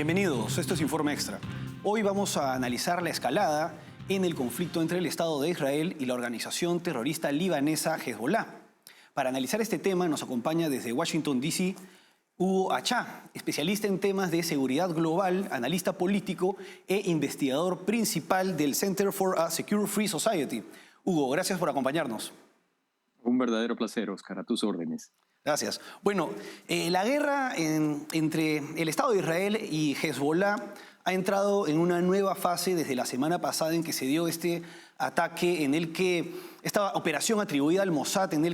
Bienvenidos, esto es Informe Extra. Hoy vamos a analizar la escalada en el conflicto entre el Estado de Israel y la organización terrorista libanesa Hezbollah. Para analizar este tema nos acompaña desde Washington, D.C., Hugo Achá, especialista en temas de seguridad global, analista político e investigador principal del Center for a Secure Free Society. Hugo, gracias por acompañarnos. Un verdadero placer, Oscar, a tus órdenes. Gracias. Bueno, la guerra entre el Estado de Israel y Hezbollah ha entrado en una nueva fase desde la semana pasada en que se dio este ataque, esta operación atribuida al Mossad, en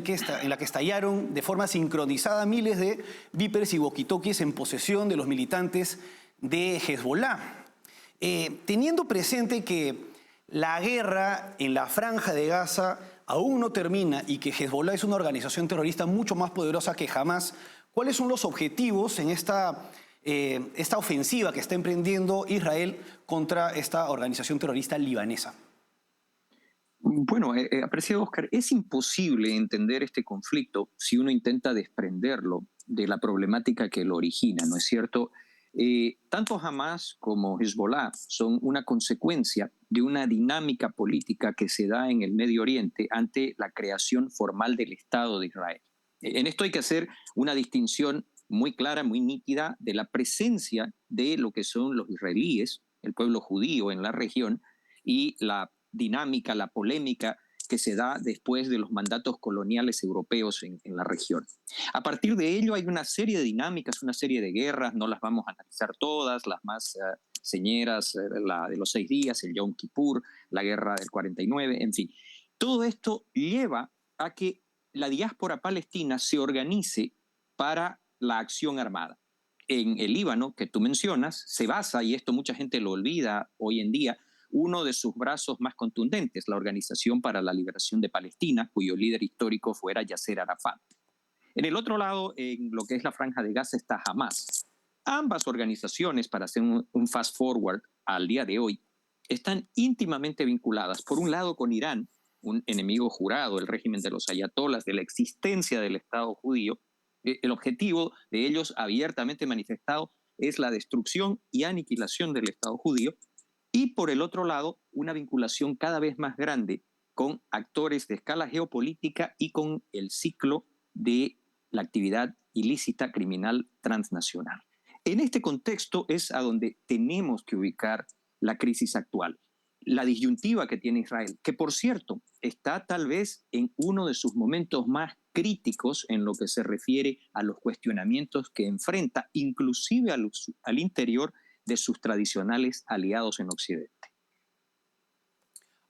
la que estallaron de forma sincronizada miles de víperes y walkie-talkies en posesión de los militantes de Hezbollah. Teniendo presente que la guerra en la Franja de Gaza aún no termina y que Hezbollah es una organización terrorista mucho más poderosa que Hamás, ¿cuáles son los objetivos en esta ofensiva que está emprendiendo Israel contra esta organización terrorista libanesa? Bueno, apreciado Oscar, es imposible entender este conflicto si uno intenta desprenderlo de la problemática que lo origina, ¿no es cierto? Tanto Hamás como Hezbollah son una consecuencia de una dinámica política que se da en el Medio Oriente ante la creación formal del Estado de Israel. En esto hay que hacer una distinción muy clara, muy nítida, de la presencia de lo que son los israelíes, el pueblo judío en la región, y la dinámica, la polémica que se da después de los mandatos coloniales europeos en la región. A partir de ello hay una serie de dinámicas, una serie de guerras, no las vamos a analizar todas, las más señeras, la de los 6 días, el Yom Kippur, la guerra del 49, en fin. Todo esto lleva a que la diáspora palestina se organice para la acción armada. En el Líbano, que tú mencionas, se basa, y esto mucha gente lo olvida hoy en día, uno de sus brazos más contundentes, la Organización para la Liberación de Palestina, cuyo líder histórico fuera Yasser Arafat. En el otro lado, en lo que es la Franja de Gaza, está Hamás. Ambas organizaciones, para hacer un fast forward al día de hoy, están íntimamente vinculadas, por un lado, con Irán, un enemigo jurado, el régimen de los ayatolas, de la existencia del Estado judío. El objetivo de ellos, abiertamente manifestado, es la destrucción y aniquilación del Estado judío. Y por el otro lado, una vinculación cada vez más grande con actores de escala geopolítica y con el ciclo de la actividad ilícita criminal transnacional. En este contexto es a donde tenemos que ubicar la crisis actual, la disyuntiva que tiene Israel, que por cierto está tal vez en uno de sus momentos más críticos en lo que se refiere a los cuestionamientos que enfrenta, inclusive al interior de sus tradicionales aliados en Occidente.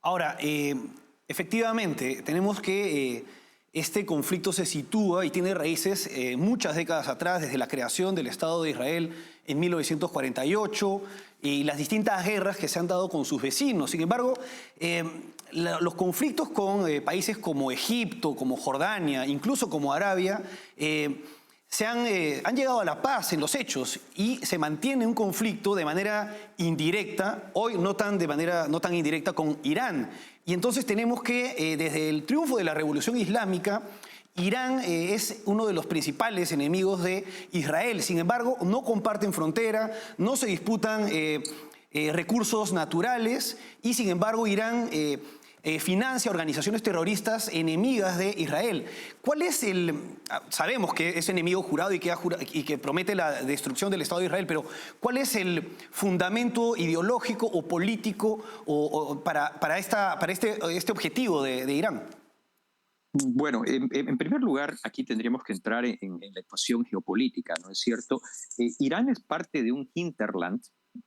Ahora, efectivamente, tenemos que este conflicto se sitúa y tiene raíces muchas décadas atrás, desde la creación del Estado de Israel en 1948 y las distintas guerras que se han dado con sus vecinos. Sin embargo, los conflictos con países como Egipto, como Jordania, incluso como Arabia, han llegado a la paz en los hechos y se mantiene un conflicto de manera indirecta, hoy no tan indirecta, con Irán. Y entonces tenemos que, desde el triunfo de la Revolución Islámica, Irán es uno de los principales enemigos de Israel. Sin embargo, no comparten frontera, no se disputan recursos naturales y, sin embargo, Irán financia organizaciones terroristas enemigas de Israel. Sabemos que es enemigo jurado y que promete la destrucción del Estado de Israel, pero ¿cuál es el fundamento ideológico o político para este objetivo de Irán? Bueno, en primer lugar, aquí tendríamos que entrar en la ecuación geopolítica, ¿no es cierto? Irán es parte de un hinterland,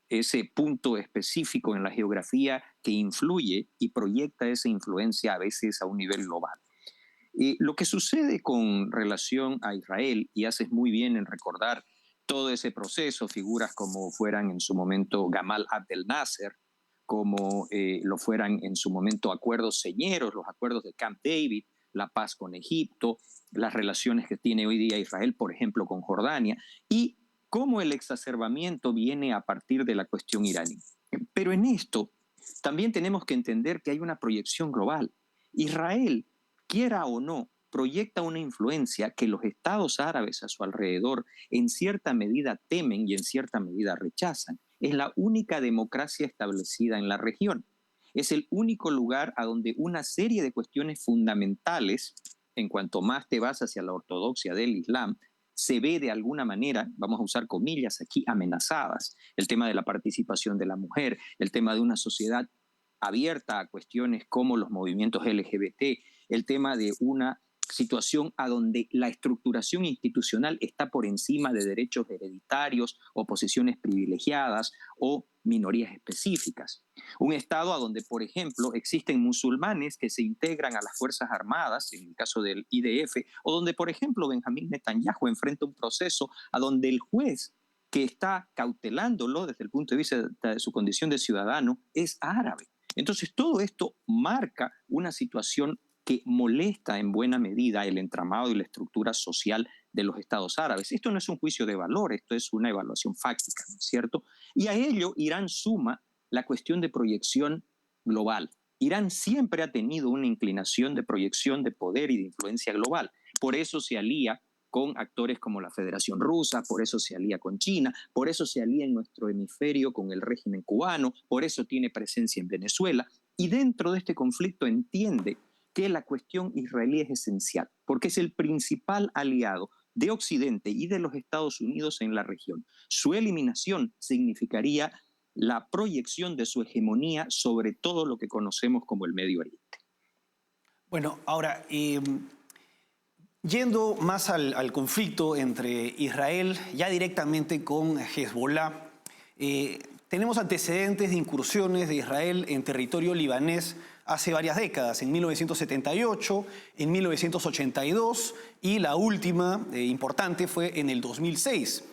ese punto específico en la geografía que influye y proyecta esa influencia a veces a un nivel global. Lo que sucede con relación a Israel, y haces muy bien en recordar todo ese proceso, figuras como fueran en su momento Gamal Abdel Nasser, como lo fueran en su momento acuerdos señeros, los acuerdos de Camp David, la paz con Egipto, las relaciones que tiene hoy día Israel, por ejemplo, con Jordania, y cómo el exacerbamiento viene a partir de la cuestión iraní. Pero en esto también tenemos que entender que hay una proyección global. Israel, quiera o no, proyecta una influencia que los estados árabes a su alrededor en cierta medida temen y en cierta medida rechazan. Es la única democracia establecida en la región. Es el único lugar a donde una serie de cuestiones fundamentales, en cuanto más te vas hacia la ortodoxia del Islam, se ve de alguna manera, vamos a usar comillas aquí, amenazadas. El tema de la participación de la mujer, el tema de una sociedad abierta a cuestiones como los movimientos LGBT, el tema de una situación a donde la estructuración institucional está por encima de derechos hereditarios o posiciones privilegiadas o minorías específicas. Un estado a donde, por ejemplo, existen musulmanes que se integran a las Fuerzas Armadas, en el caso del IDF, o donde, por ejemplo, Benjamín Netanyahu enfrenta un proceso a donde el juez que está cautelándolo desde el punto de vista de su condición de ciudadano es árabe. Entonces, todo esto marca una situación que molesta en buena medida el entramado y la estructura social de los estados árabes. Esto no es un juicio de valor, esto es una evaluación fáctica, ¿no es cierto? Y a ello Irán suma la cuestión de proyección global. Irán siempre ha tenido una inclinación de proyección de poder y de influencia global. Por eso se alía con actores como la Federación Rusa, por eso se alía con China, por eso se alía en nuestro hemisferio con el régimen cubano, por eso tiene presencia en Venezuela. Y dentro de este conflicto entiende que la cuestión israelí es esencial, porque es el principal aliado de Occidente y de los Estados Unidos en la región. Su eliminación significaría la proyección de su hegemonía sobre todo lo que conocemos como el Medio Oriente. Bueno, ahora, yendo más al conflicto entre Israel, ya directamente con Hezbollah, tenemos antecedentes de incursiones de Israel en territorio libanés hace varias décadas, en 1978, en 1982 y la última importante fue en el 2006.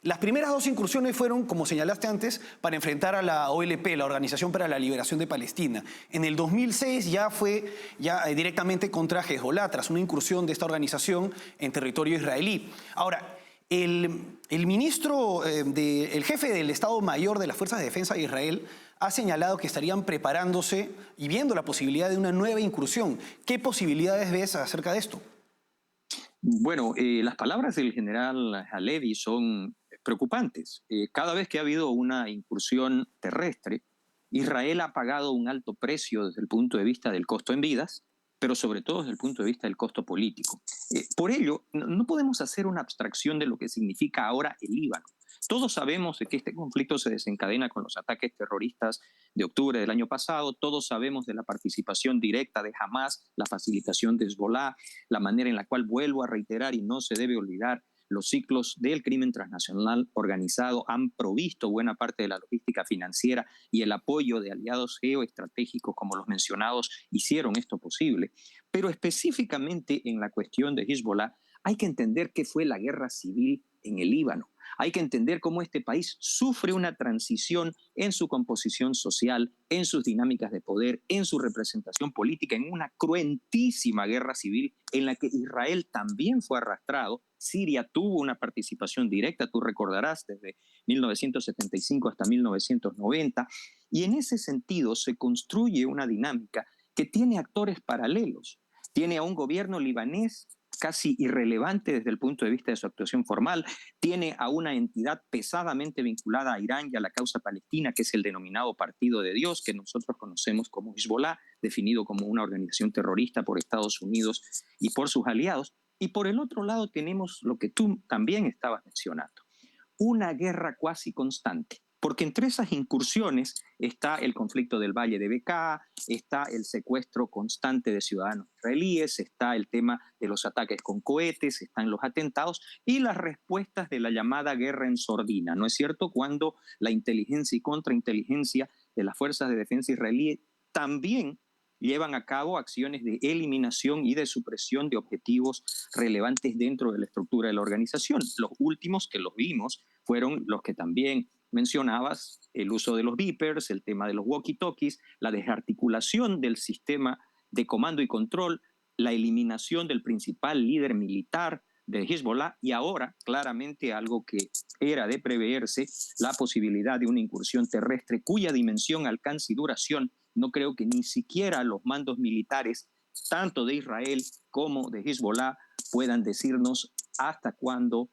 Las primeras dos incursiones fueron, como señalaste antes, para enfrentar a la OLP, la Organización para la Liberación de Palestina. En el 2006 ya fue directamente contra Hezbollah, tras una incursión de esta organización en territorio israelí. Ahora, el ministro, el jefe del Estado Mayor de las Fuerzas de Defensa de Israel ha señalado que estarían preparándose y viendo la posibilidad de una nueva incursión. ¿Qué posibilidades ves acerca de esto? Bueno, las palabras del general Halevi son preocupantes. Cada vez que ha habido una incursión terrestre, Israel ha pagado un alto precio desde el punto de vista del costo en vidas, pero sobre todo desde el punto de vista del costo político. Por ello, no podemos hacer una abstracción de lo que significa ahora el Líbano. Todos sabemos de que este conflicto se desencadena con los ataques terroristas de octubre del año pasado, todos sabemos de la participación directa de Hamas, la facilitación de Hezbollah, la manera en la cual, vuelvo a reiterar y no se debe olvidar, los ciclos del crimen transnacional organizado han provisto buena parte de la logística financiera y el apoyo de aliados geoestratégicos como los mencionados hicieron esto posible. Pero específicamente en la cuestión de Hezbollah hay que entender qué fue la guerra civil en el Líbano. Hay que entender cómo este país sufre una transición en su composición social, en sus dinámicas de poder, en su representación política, en una cruentísima guerra civil en la que Israel también fue arrastrado. Siria tuvo una participación directa, tú recordarás, desde 1975 hasta 1990. Y en ese sentido se construye una dinámica que tiene actores paralelos. Tiene a un gobierno libanés casi irrelevante desde el punto de vista de su actuación formal, tiene a una entidad pesadamente vinculada a Irán y a la causa palestina, que es el denominado Partido de Dios, que nosotros conocemos como Hezbollah, definido como una organización terrorista por Estados Unidos y por sus aliados. Y por el otro lado tenemos lo que tú también estabas mencionando, una guerra cuasi constante. Porque entre esas incursiones está el conflicto del Valle de Bekaa, está el secuestro constante de ciudadanos israelíes, está el tema de los ataques con cohetes, están los atentados y las respuestas de la llamada guerra en sordina. ¿No es cierto? Cuando la inteligencia y contrainteligencia de las fuerzas de defensa israelíes también llevan a cabo acciones de eliminación y de supresión de objetivos relevantes dentro de la estructura de la organización. Los últimos que los vimos fueron los que también mencionabas, el uso de los beepers, el tema de los walkie-talkies, la desarticulación del sistema de comando y control, la eliminación del principal líder militar de Hezbollah y ahora, claramente, algo que era de preverse, la posibilidad de una incursión terrestre cuya dimensión, alcance y duración no creo que ni siquiera los mandos militares tanto de Israel como de Hezbollah, puedan decirnos hasta cuándo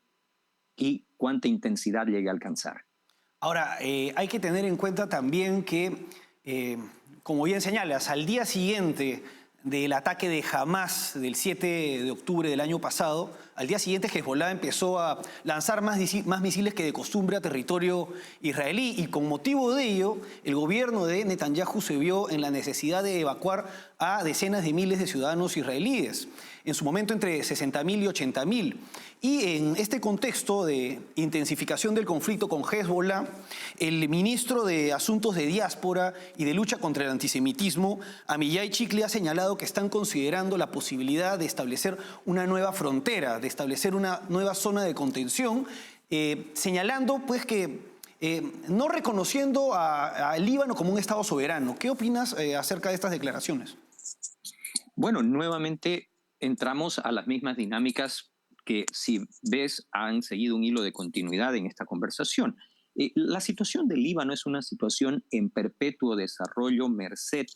y cuánta intensidad llegue a alcanzar. Ahora, hay que tener en cuenta también que, como bien señalas, al día siguiente del ataque de Hamás del 7 de octubre del año pasado, al día siguiente Hezbollah empezó a lanzar más misiles que de costumbre a territorio israelí, y con motivo de ello, el gobierno de Netanyahu se vio en la necesidad de evacuar a decenas de miles de ciudadanos israelíes, en su momento entre 60.000 y 80.000. Y en este contexto de intensificación del conflicto con Hezbollah, el ministro de Asuntos de Diáspora y de Lucha contra el Antisemitismo, Amiyai Chikli, ha señalado que están considerando la posibilidad de establecer una nueva frontera, de establecer una nueva zona de contención, señalando pues que no reconociendo al Líbano como un Estado soberano. ¿Qué opinas acerca de estas declaraciones? Bueno, nuevamente entramos a las mismas dinámicas que, si ves, han seguido un hilo de continuidad en esta conversación. La situación del Líbano es una situación en perpetuo desarrollo, merced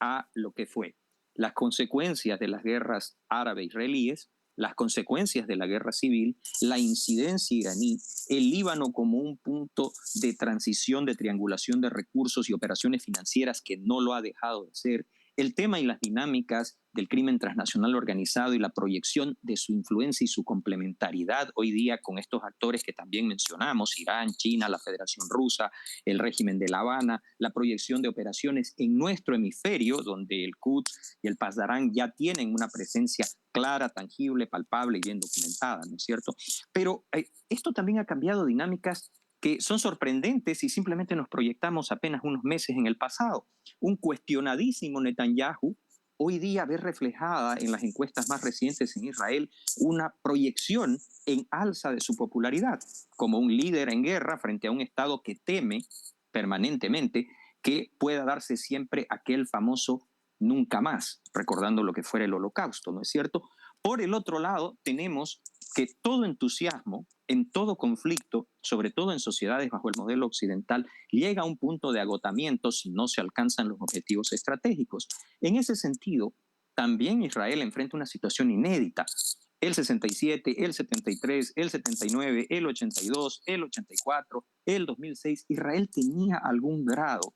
a lo que fue las consecuencias de las guerras árabe-israelíes, las consecuencias de la guerra civil, la incidencia iraní, el Líbano como un punto de transición, de triangulación de recursos y operaciones financieras que no lo ha dejado de ser, el tema y las dinámicas del crimen transnacional organizado y la proyección de su influencia y su complementariedad hoy día con estos actores que también mencionamos, Irán, China, la Federación Rusa, el régimen de La Habana, la proyección de operaciones en nuestro hemisferio, donde el Quds y el Pasdarán ya tienen una presencia clara, tangible, palpable y bien documentada, ¿no es cierto? Pero esto también ha cambiado dinámicas que son sorprendentes y simplemente nos proyectamos apenas unos meses en el pasado. Un cuestionadísimo Netanyahu hoy día ve reflejada en las encuestas más recientes en Israel una proyección en alza de su popularidad como un líder en guerra frente a un Estado que teme permanentemente que pueda darse siempre aquel famoso nunca más, recordando lo que fuera el Holocausto, ¿no es cierto? Por el otro lado, tenemos que todo entusiasmo en todo conflicto, sobre todo en sociedades bajo el modelo occidental, llega a un punto de agotamiento si no se alcanzan los objetivos estratégicos. En ese sentido, también Israel enfrenta una situación inédita. El 67, el 73, el 79, el 82, el 84, el 2006, Israel tenía algún grado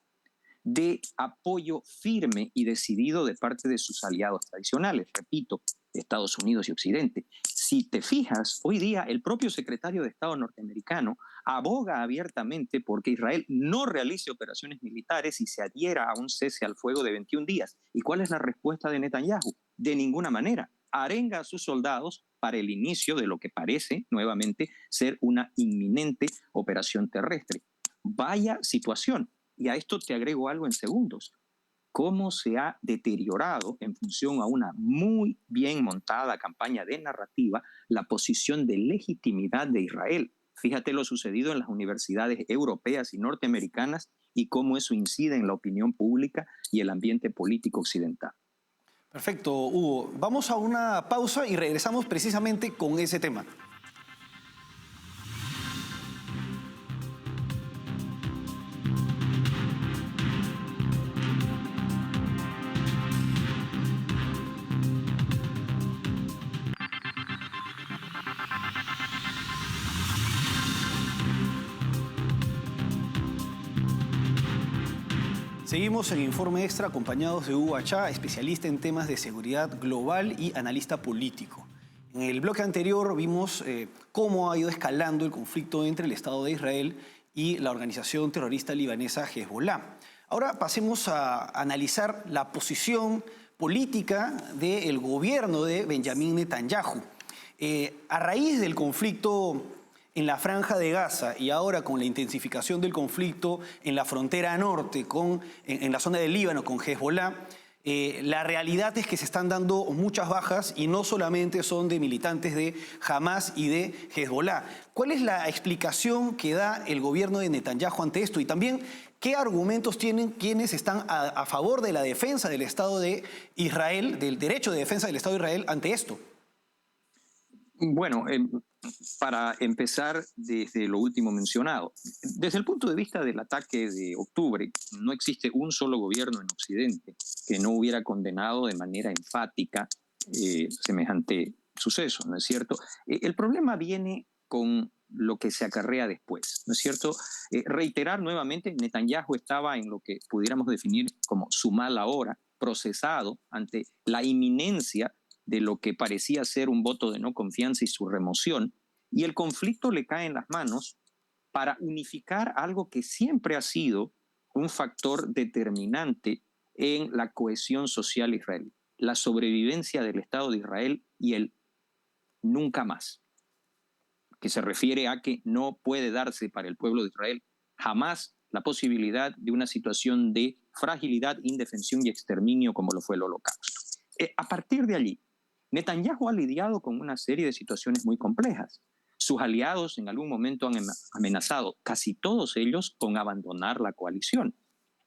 de apoyo firme y decidido de parte de sus aliados tradicionales, repito, Estados Unidos y Occidente. Si te fijas, hoy día el propio secretario de Estado norteamericano aboga abiertamente porque Israel no realice operaciones militares y se adhiera a un cese al fuego de 21 días. ¿Y cuál es la respuesta de Netanyahu? De ninguna manera. Arenga a sus soldados para el inicio de lo que parece, nuevamente, ser una inminente operación terrestre. Vaya situación. Y a esto te agrego algo en segundos. Cómo se ha deteriorado en función a una muy bien montada campaña de narrativa la posición de legitimidad de Israel. Fíjate lo sucedido en las universidades europeas y norteamericanas y cómo eso incide en la opinión pública y el ambiente político occidental. Perfecto, Hugo. Vamos a una pausa y regresamos precisamente con ese tema. Seguimos en Informe Extra acompañados de Hugo Achá, especialista en temas de seguridad global y analista político. En el bloque anterior vimos cómo ha ido escalando el conflicto entre el Estado de Israel y la organización terrorista libanesa Hezbollah. Ahora pasemos a analizar la posición política del gobierno de Benjamín Netanyahu. A raíz del conflicto en la Franja de Gaza y ahora con la intensificación del conflicto en la frontera norte, en la zona del Líbano con Hezbollah, la realidad es que se están dando muchas bajas y no solamente son de militantes de Hamás y de Hezbollah. ¿Cuál es la explicación que da el gobierno de Netanyahu ante esto? Y también, ¿qué argumentos tienen quienes están a favor de la defensa del Estado de Israel, del derecho de defensa del Estado de Israel ante esto? Bueno, para empezar desde lo último mencionado, desde el punto de vista del ataque de octubre, no existe un solo gobierno en Occidente que no hubiera condenado de manera enfática semejante suceso, ¿no es cierto? El problema viene con lo que se acarrea después, ¿no es cierto? Reiterar nuevamente, Netanyahu estaba en lo que pudiéramos definir como su mala hora, procesado ante la inminencia de lo que parecía ser un voto de no confianza y su remoción, y el conflicto le cae en las manos para unificar algo que siempre ha sido un factor determinante en la cohesión social israelí, la sobrevivencia del Estado de Israel y el nunca más, que se refiere a que no puede darse para el pueblo de Israel jamás la posibilidad de una situación de fragilidad, indefensión y exterminio como lo fue el Holocausto. A partir de allí, Netanyahu ha lidiado con una serie de situaciones muy complejas. Sus aliados en algún momento han amenazado, casi todos ellos, con abandonar la coalición.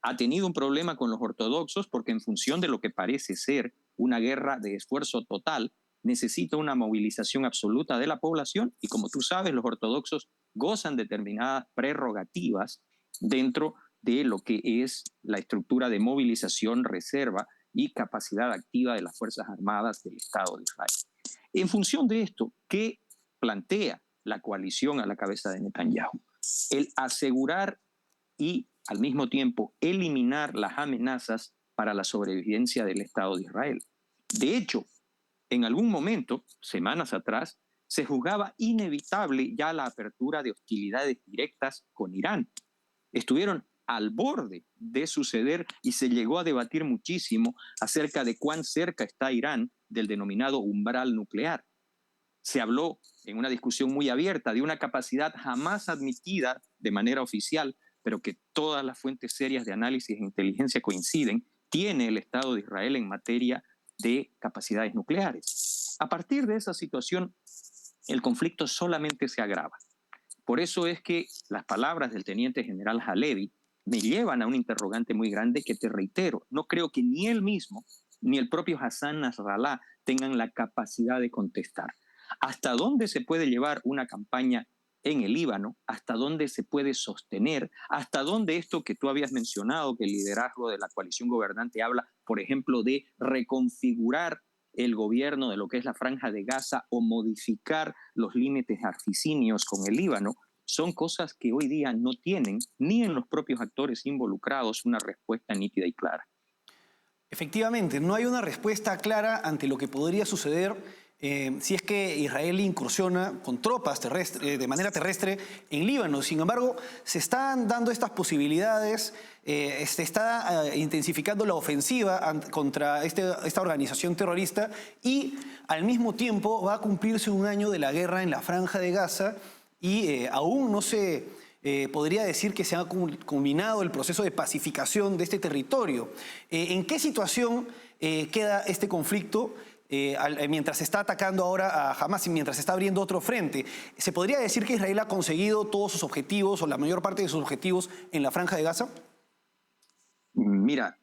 Ha tenido un problema con los ortodoxos porque en función de lo que parece ser una guerra de esfuerzo total, necesita una movilización absoluta de la población y como tú sabes, los ortodoxos gozan de determinadas prerrogativas dentro de lo que es la estructura de movilización, reserva y capacidad activa de las Fuerzas Armadas del Estado de Israel. En función de esto, ¿qué plantea la coalición a la cabeza de Netanyahu? El asegurar y al mismo tiempo eliminar las amenazas para la sobrevivencia del Estado de Israel. De hecho, en algún momento, semanas atrás, se juzgaba inevitable ya la apertura de hostilidades directas con Irán. Estuvieron al borde de suceder y se llegó a debatir muchísimo acerca de cuán cerca está Irán del denominado umbral nuclear. Se habló en una discusión muy abierta de una capacidad jamás admitida de manera oficial, pero que todas las fuentes serias de análisis e inteligencia coinciden, tiene el Estado de Israel en materia de capacidades nucleares. A partir de esa situación, el conflicto solamente se agrava. Por eso es que las palabras del teniente general Halevi me llevan a un interrogante muy grande que te reitero, no creo que ni él mismo ni el propio Hassan Nasrallah tengan la capacidad de contestar. ¿Hasta dónde se puede llevar una campaña en el Líbano? ¿Hasta dónde se puede sostener? ¿Hasta dónde esto que tú habías mencionado, que el liderazgo de la coalición gobernante habla, por ejemplo, de reconfigurar el gobierno de lo que es la Franja de Gaza o modificar los límites arficinios con el Líbano? Son cosas que hoy día no tienen ni en los propios actores involucrados una respuesta nítida y clara. Efectivamente, no hay una respuesta clara ante lo que podría suceder si es que Israel incursiona con tropas de manera terrestre en Líbano. Sin embargo, se están dando estas posibilidades, se está intensificando la ofensiva contra esta organización terrorista y al mismo tiempo va a cumplirse un año de la guerra en la Franja de Gaza y aún no se podría decir que se ha culminado el proceso de pacificación de este territorio. ¿En qué situación queda este conflicto mientras se está atacando ahora a Hamas y mientras se está abriendo otro frente? ¿Se podría decir que Israel ha conseguido todos sus objetivos o la mayor parte de sus objetivos en la Franja de Gaza? Mira,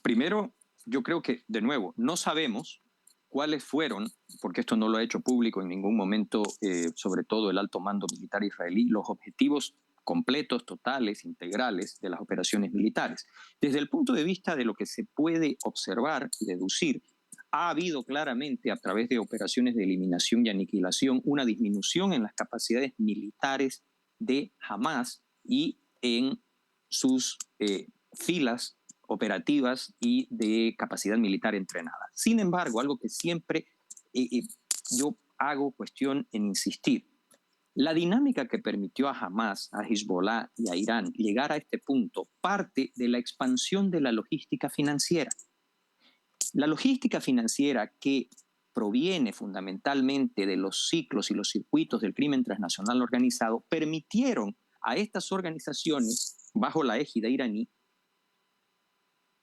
primero yo creo que, de nuevo, no sabemos cuáles fueron, porque esto no lo ha hecho público en ningún momento, sobre todo el alto mando militar israelí, los objetivos completos, totales, integrales de las operaciones militares. Desde el punto de vista de lo que se puede observar y deducir, ha habido claramente a través de operaciones de eliminación y aniquilación una disminución en las capacidades militares de Hamas y en sus filas operativas y de capacidad militar entrenada. Sin embargo, algo que siempre yo hago cuestión en insistir, la dinámica que permitió a Hamas, a Hezbollah y a Irán llegar a este punto parte de la expansión de la logística financiera. La logística financiera que proviene fundamentalmente de los ciclos y los circuitos del crimen transnacional organizado permitieron a estas organizaciones, bajo la égida iraní,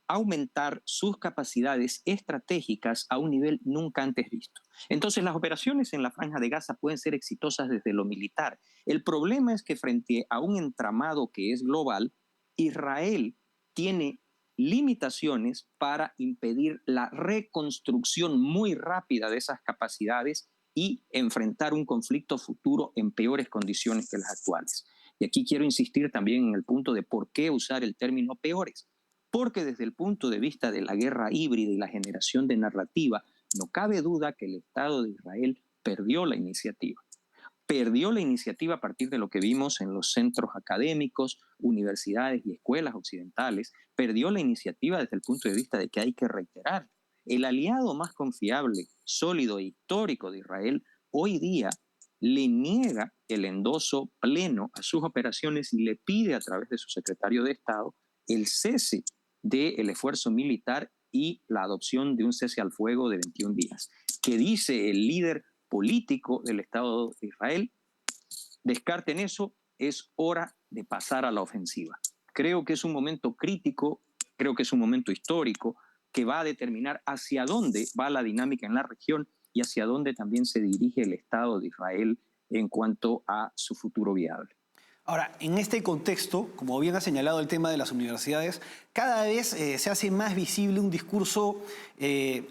aumentar sus capacidades estratégicas a un nivel nunca antes visto. Entonces, las operaciones en la Franja de Gaza pueden ser exitosas desde lo militar. El problema es que frente a un entramado que es global, Israel tiene limitaciones para impedir la reconstrucción muy rápida de esas capacidades y enfrentar un conflicto futuro en peores condiciones que las actuales. Y aquí quiero insistir también en el punto de por qué usar el término peores. Porque desde el punto de vista de la guerra híbrida y la generación de narrativa, no cabe duda que el Estado de Israel perdió la iniciativa. Perdió la iniciativa a partir de lo que vimos en los centros académicos, universidades y escuelas occidentales. Perdió la iniciativa desde el punto de vista de que hay que reiterar. El aliado más confiable, sólido e histórico de Israel hoy día le niega el endoso pleno a sus operaciones y le pide a través de su secretario de Estado el cese del esfuerzo militar y la adopción de un cese al fuego de 21 días. Que dice el líder político del Estado de Israel: descarten eso, es hora de pasar a la ofensiva. Creo que es un momento crítico, creo que es un momento histórico que va a determinar hacia dónde va la dinámica en la región y hacia dónde también se dirige el Estado de Israel en cuanto a su futuro viable. Ahora, en este contexto, como bien ha señalado el tema de las universidades, cada vez se hace más visible un discurso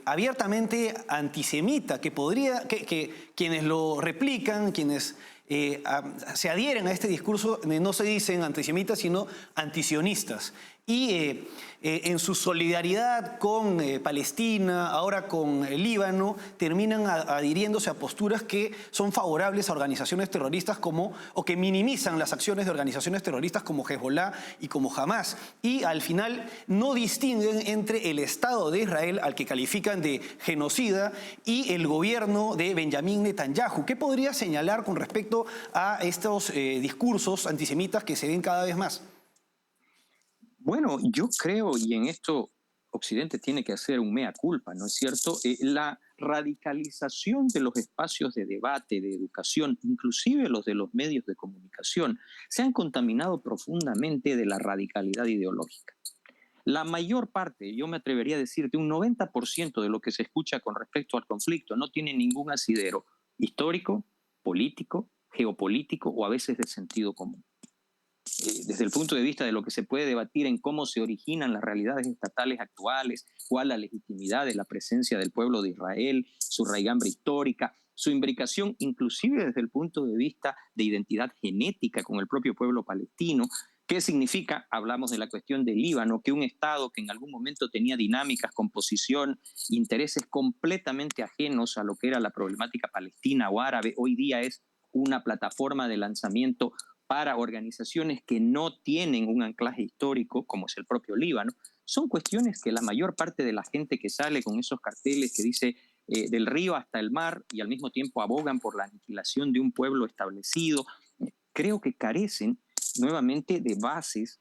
abiertamente antisemita, que quienes lo replican, quienes se adhieren a este discurso, no se dicen antisemitas, sino antisionistas. Y en su solidaridad con Palestina, ahora con el Líbano, terminan adhiriéndose a posturas que son favorables a organizaciones terroristas o que minimizan las acciones de organizaciones terroristas como Hezbollah y como Hamas. Y al final no distinguen entre el Estado de Israel, al que califican de genocida, y el gobierno de Benjamín Netanyahu. ¿Qué podría señalar con respecto a estos discursos antisemitas que se ven cada vez más? Bueno, yo creo, y en esto Occidente tiene que hacer un mea culpa, ¿no es cierto? La radicalización de los espacios de debate, de educación, inclusive los de los medios de comunicación, se han contaminado profundamente de la radicalidad ideológica. La mayor parte, yo me atrevería a decirte, un 90% de lo que se escucha con respecto al conflicto no tiene ningún asidero histórico, político, geopolítico o a veces de sentido común. Desde el punto de vista de lo que se puede debatir en cómo se originan las realidades estatales actuales, cuál la legitimidad de la presencia del pueblo de Israel, su raigambre histórica, su imbricación inclusive desde el punto de vista de identidad genética con el propio pueblo palestino. ¿Qué significa? Hablamos de la cuestión del Líbano, que un Estado que en algún momento tenía dinámicas, composición, intereses completamente ajenos a lo que era la problemática palestina o árabe, hoy día es una plataforma de lanzamiento para organizaciones que no tienen un anclaje histórico, como es el propio Líbano. Son cuestiones que la mayor parte de la gente que sale con esos carteles que dice del río hasta el mar y al mismo tiempo abogan por la aniquilación de un pueblo establecido, creo que carecen nuevamente de bases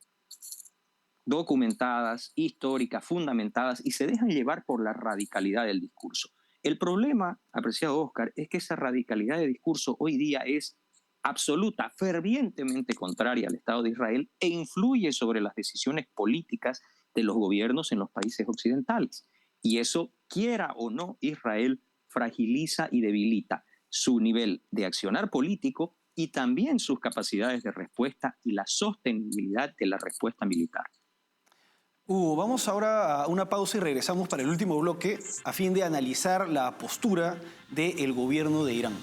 documentadas, históricas, fundamentadas, y se dejan llevar por la radicalidad del discurso. El problema, apreciado Oscar, es que esa radicalidad de discurso hoy día es absoluta, fervientemente contraria al Estado de Israel e influye sobre las decisiones políticas de los gobiernos en los países occidentales. Y eso, quiera o no, Israel fragiliza y debilita su nivel de accionar político y también sus capacidades de respuesta y la sostenibilidad de la respuesta militar. Hugo, vamos ahora a una pausa y regresamos para el último bloque a fin de analizar la postura del gobierno de Irán.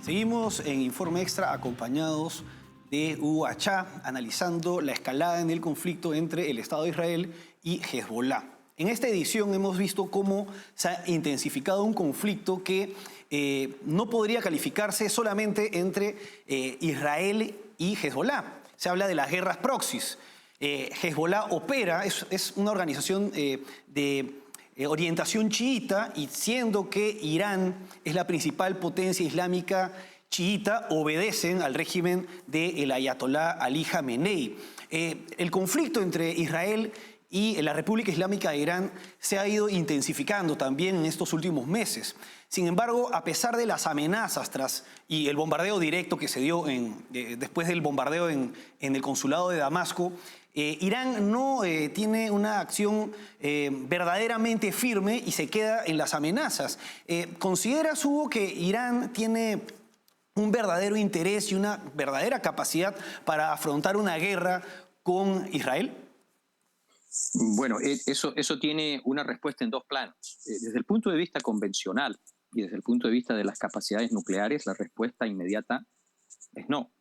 Seguimos en Informe Extra acompañados de Hugo Achá, analizando la escalada en el conflicto entre el Estado de Israel y Hezbollah. En esta edición hemos visto cómo se ha intensificado un conflicto que no podría calificarse solamente entre Israel y Hezbollah. Se habla de las guerras proxies. Hezbollah opera, es una organización de orientación chiita, y siendo que Irán es la principal potencia islámica chiita, obedecen al régimen del ayatolá Ali Jamenei. El conflicto entre Israel y la República Islámica de Irán se ha ido intensificando también en estos últimos meses. Sin embargo, a pesar de las amenazas y el bombardeo directo que se dio después del bombardeo en el consulado de Damasco, Irán no tiene una acción verdaderamente firme y se queda en las amenazas. ¿Consideras, Hugo, que Irán tiene un verdadero interés y una verdadera capacidad para afrontar una guerra con Israel? Bueno, eso tiene una respuesta en dos planos. Desde el punto de vista convencional y desde el punto de vista de las capacidades nucleares, la respuesta inmediata es no.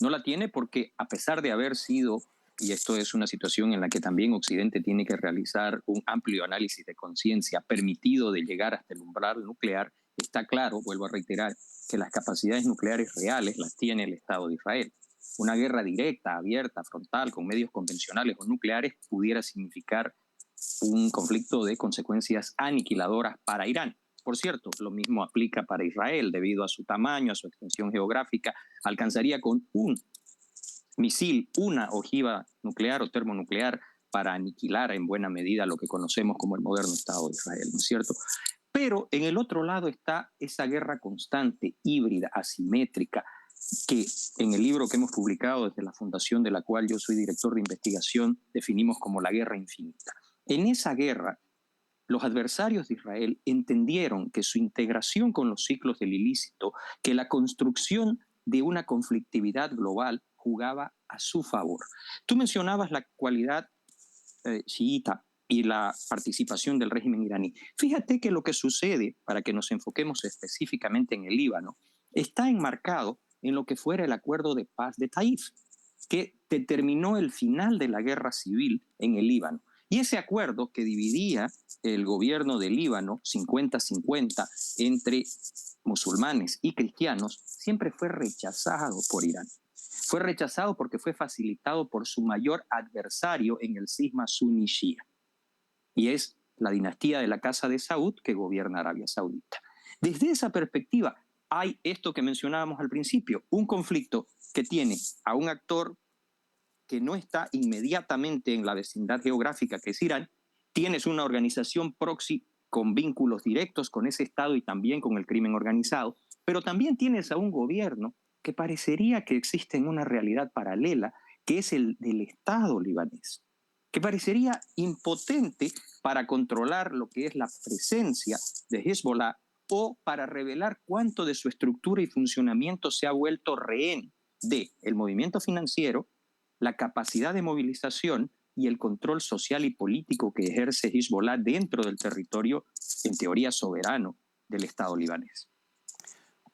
No la tiene porque, a pesar de haber sido, y esto es una situación en la que también Occidente tiene que realizar un amplio análisis de conciencia, permitido de llegar hasta el umbral nuclear, está claro, vuelvo a reiterar, que las capacidades nucleares reales las tiene el Estado de Israel. Una guerra directa, abierta, frontal, con medios convencionales o nucleares pudiera significar un conflicto de consecuencias aniquiladoras para Irán. Por cierto, lo mismo aplica para Israel, debido a su tamaño, a su extensión geográfica, alcanzaría con un misil, una ojiva nuclear o termonuclear para aniquilar en buena medida lo que conocemos como el moderno Estado de Israel, ¿no es cierto? Pero en el otro lado está esa guerra constante, híbrida, asimétrica, que en el libro que hemos publicado desde la fundación de la cual yo soy director de investigación, definimos como la guerra infinita. En esa guerra, los adversarios de Israel entendieron que su integración con los ciclos del ilícito, que la construcción de una conflictividad global jugaba a su favor. Tú mencionabas la cualidad chiita y la participación del régimen iraní. Fíjate que lo que sucede, para que nos enfoquemos específicamente en el Líbano, está enmarcado en lo que fuera el acuerdo de paz de Taif, que determinó el final de la guerra civil en el Líbano. Y ese acuerdo que dividía el gobierno del Líbano 50-50 entre musulmanes y cristianos siempre fue rechazado por Irán. Fue rechazado porque fue facilitado por su mayor adversario en el cisma suní-shía, y es la dinastía de la Casa de Saud que gobierna Arabia Saudita. Desde esa perspectiva hay esto que mencionábamos al principio, un conflicto que tiene a un actor que no está inmediatamente en la vecindad geográfica que es Irán, tienes una organización proxy con vínculos directos con ese Estado y también con el crimen organizado, pero también tienes a un gobierno que parecería que existe en una realidad paralela, que es el del Estado libanés, que parecería impotente para controlar lo que es la presencia de Hezbollah o para revelar cuánto de su estructura y funcionamiento se ha vuelto rehén del movimiento financiero, la capacidad de movilización y el control social y político que ejerce Hezbollah dentro del territorio, en teoría soberano, del Estado libanés.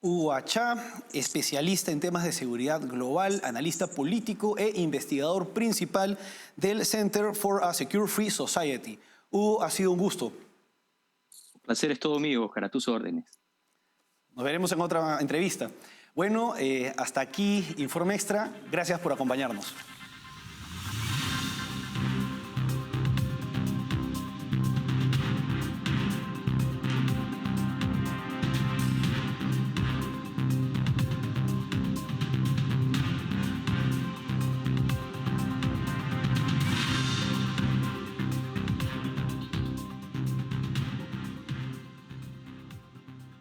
Hugo Achá, especialista en temas de seguridad global, analista político e investigador principal del Center for a Secure Free Society. Hugo, ha sido un gusto. El placer es todo mío, Oscar, a tus órdenes. Nos veremos en otra entrevista. Bueno, hasta aquí Informe Extra. Gracias por acompañarnos.